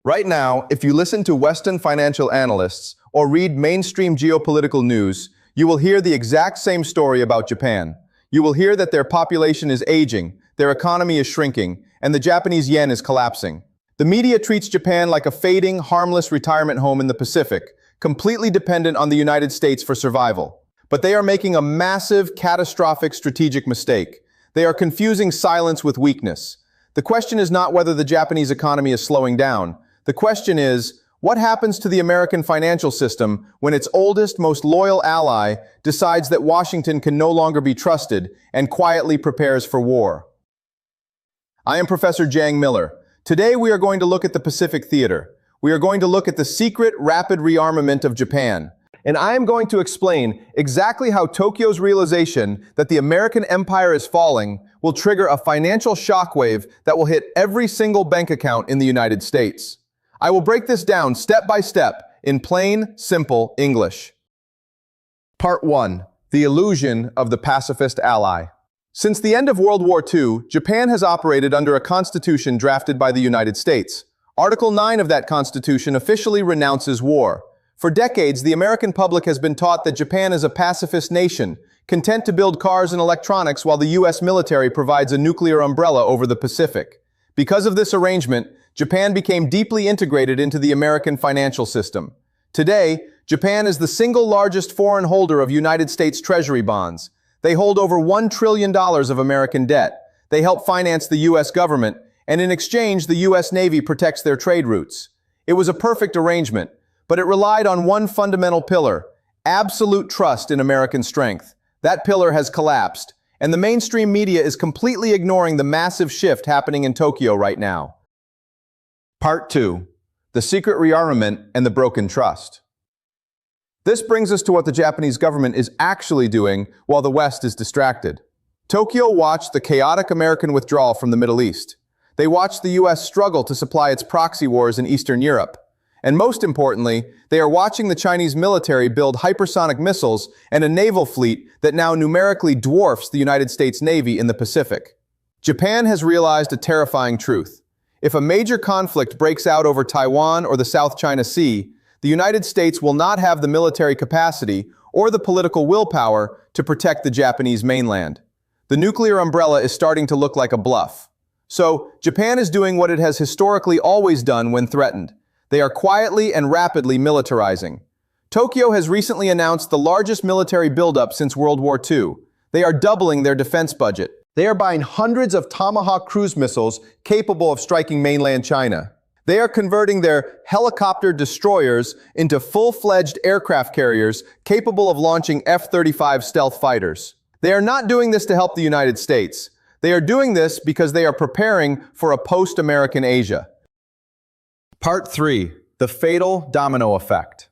Right now, if you listen to Western financial analysts or read mainstream geopolitical news, you will hear the exact same story about Japan. You will hear that their population is aging, their economy is shrinking, and the Japanese yen is collapsing. The media treats Japan like a fading, harmless retirement home in the Pacific, completely dependent on the United States for survival. But they are making a massive, catastrophic strategic mistake. They are confusing silence with weakness. The question is not whether the Japanese economy is slowing down. The question is, what happens to the American financial system when its oldest, most loyal ally decides that Washington can no longer be trusted and quietly prepares for war? I am Professor Jiang Miller. Today we are going to look at the Pacific Theater. We are going to look at the secret, rapid rearmament of Japan. And I am going to explain exactly how Tokyo's realization that the American empire is falling will trigger a financial shockwave that will hit every single bank account in the United States. I will break this down step by step in plain, simple English. Part 1. The illusion of the pacifist ally. Since the end of World War II, Japan has operated under a constitution drafted by the United States. Article 9 of that constitution officially renounces war. For decades, the American public has been taught that Japan is a pacifist nation, content to build cars and electronics while the US military provides a nuclear umbrella over the Pacific. Because of this arrangement, Japan became deeply integrated into the American financial system. Today, Japan is the single largest foreign holder of United States Treasury bonds. They hold over $1 trillion of American debt. They help finance the US government, and in exchange, the US Navy protects their trade routes. It was a perfect arrangement, but it relied on one fundamental pillar: absolute trust in American strength. That pillar has collapsed, and the mainstream media is completely ignoring the massive shift happening in Tokyo right now. Part 2. The secret rearmament and the broken trust. This brings us to what the Japanese government is actually doing while the West is distracted. Tokyo watched the chaotic American withdrawal from the Middle East. They watched the US struggle to supply its proxy wars in Eastern Europe. And most importantly, they are watching the Chinese military build hypersonic missiles and a naval fleet that now numerically dwarfs the United States Navy in the Pacific. Japan has realized a terrifying truth. If a major conflict breaks out over Taiwan or the South China Sea, the United States will not have the military capacity or the political willpower to protect the Japanese mainland. The nuclear umbrella is starting to look like a bluff. So, Japan is doing what it has historically always done when threatened. They are quietly and rapidly militarizing. Tokyo has recently announced the largest military buildup since World War II. They are doubling their defense budget. They are buying hundreds of Tomahawk cruise missiles capable of striking mainland China. They are converting their helicopter destroyers into full-fledged aircraft carriers capable of launching F-35 stealth fighters. They are not doing this to help the United States. They are doing this because they are preparing for a post-American Asia. Part 3. The fatal domino effect.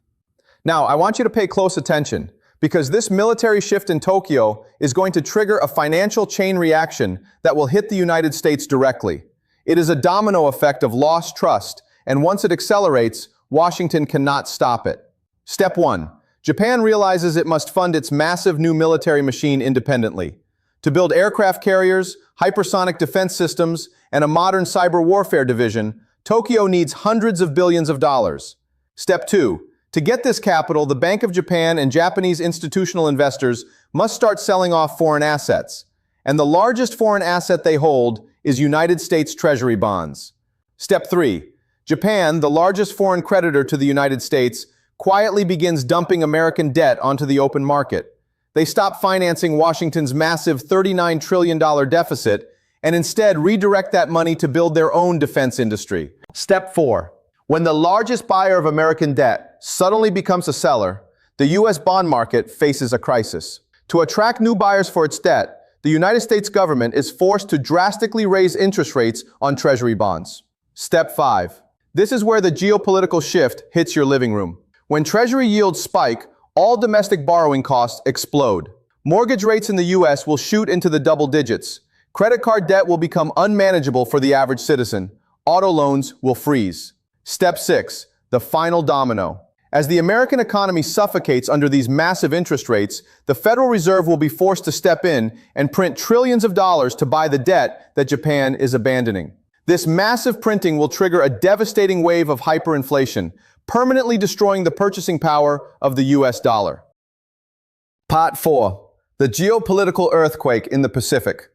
Now, I want you to pay close attention, because this military shift in Tokyo is going to trigger a financial chain reaction that will hit the United States directly. It is a domino effect of lost trust, and once it accelerates, Washington cannot stop it. Step 1. Japan realizes it must fund its massive new military machine independently. To build aircraft carriers, hypersonic defense systems, and a modern cyber warfare division, Tokyo needs hundreds of billions of dollars. Step 2. To get this capital, the Bank of Japan and Japanese institutional investors must start selling off foreign assets. And the largest foreign asset they hold is United States Treasury bonds. Step 3. Japan, the largest foreign creditor to the United States, quietly begins dumping American debt onto the open market. They stop financing Washington's massive $39 trillion deficit and instead redirect that money to build their own defense industry. Step 4. When the largest buyer of American debt suddenly becomes a seller, the US bond market faces a crisis. To attract new buyers for its debt, the United States government is forced to drastically raise interest rates on Treasury bonds. Step 5. This is where the geopolitical shift hits your living room. When Treasury yields spike, all domestic borrowing costs explode. Mortgage rates in the US will shoot into the double digits. Credit card debt will become unmanageable for the average citizen. Auto loans will freeze. Step 6. The final domino. As the American economy suffocates under these massive interest rates, the Federal Reserve will be forced to step in and print trillions of dollars to buy the debt that Japan is abandoning. This massive printing will trigger a devastating wave of hyperinflation, permanently destroying the purchasing power of the US dollar. Part 4. The geopolitical earthquake in the Pacific.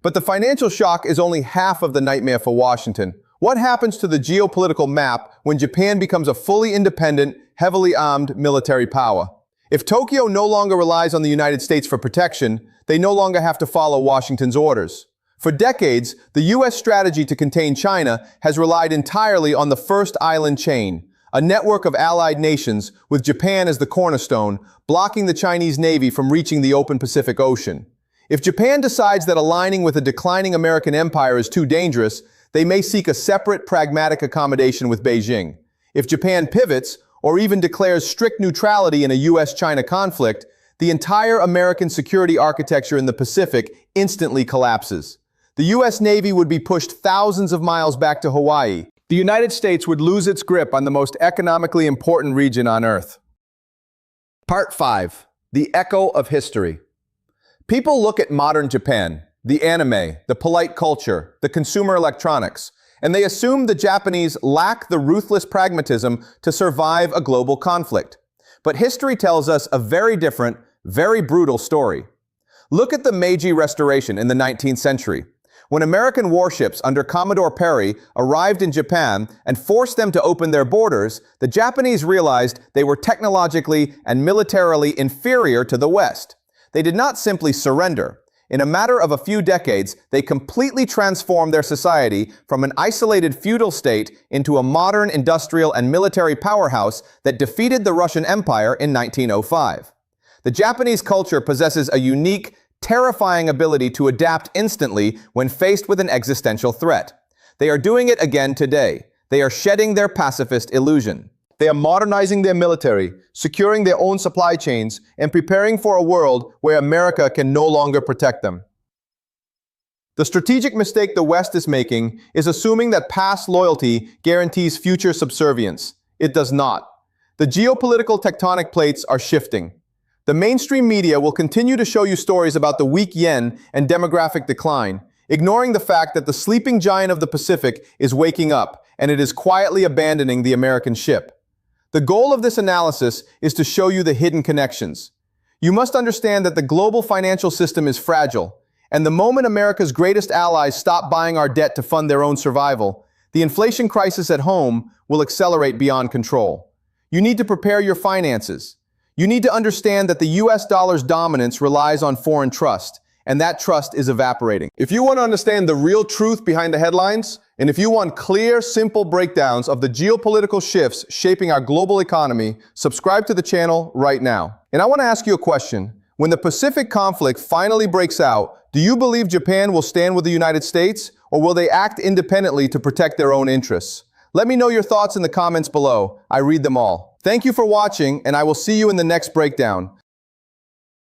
But the financial shock is only half of the nightmare for Washington. What happens to the geopolitical map when Japan becomes a fully independent, heavily armed military power? If Tokyo no longer relies on the United States for protection, they no longer have to follow Washington's orders. For decades, the US strategy to contain China has relied entirely on the First Island Chain, a network of allied nations with Japan as the cornerstone, blocking the Chinese Navy from reaching the open Pacific Ocean. If Japan decides that aligning with a declining American empire is too dangerous, they may seek a separate, pragmatic accommodation with Beijing. If Japan pivots, or even declares strict neutrality in a US-China conflict, the entire American security architecture in the Pacific instantly collapses. The US Navy would be pushed thousands of miles back to Hawaii. The United States would lose its grip on the most economically important region on Earth. Part 5. The Echo of History. People look at modern Japan, the anime, the polite culture, the consumer electronics, and they assume the Japanese lack the ruthless pragmatism to survive a global conflict. But history tells us a very different, very brutal story. Look at the Meiji Restoration in the 19th century. When American warships under Commodore Perry arrived in Japan and forced them to open their borders, the Japanese realized they were technologically and militarily inferior to the West. They did not simply surrender. In a matter of a few decades, they completely transformed their society from an isolated feudal state into a modern industrial and military powerhouse that defeated the Russian Empire in 1905. The Japanese culture possesses a unique, terrifying ability to adapt instantly when faced with an existential threat. They are doing it again today. They are shedding their pacifist illusion. They are modernizing their military, securing their own supply chains, and preparing for a world where America can no longer protect them. The strategic mistake the West is making is assuming that past loyalty guarantees future subservience. It does not. The geopolitical tectonic plates are shifting. The mainstream media will continue to show you stories about the weak yen and demographic decline, ignoring the fact that the sleeping giant of the Pacific is waking up and it is quietly abandoning the American ship. The goal of this analysis is to show you the hidden connections. You must understand that the global financial system is fragile, and the moment America's greatest allies stop buying our debt to fund their own survival, the inflation crisis at home will accelerate beyond control. You need to prepare your finances. You need to understand that the US dollar's dominance relies on foreign trust, and that trust is evaporating. If you want to understand the real truth behind the headlines, and if you want clear, simple breakdowns of the geopolitical shifts shaping our global economy, subscribe to the channel right now. And I want to ask you a question. When the Pacific conflict finally breaks out, do you believe Japan will stand with the United States, or will they act independently to protect their own interests? Let me know your thoughts in the comments below. I read them all. Thank you for watching, and I will see you in the next breakdown.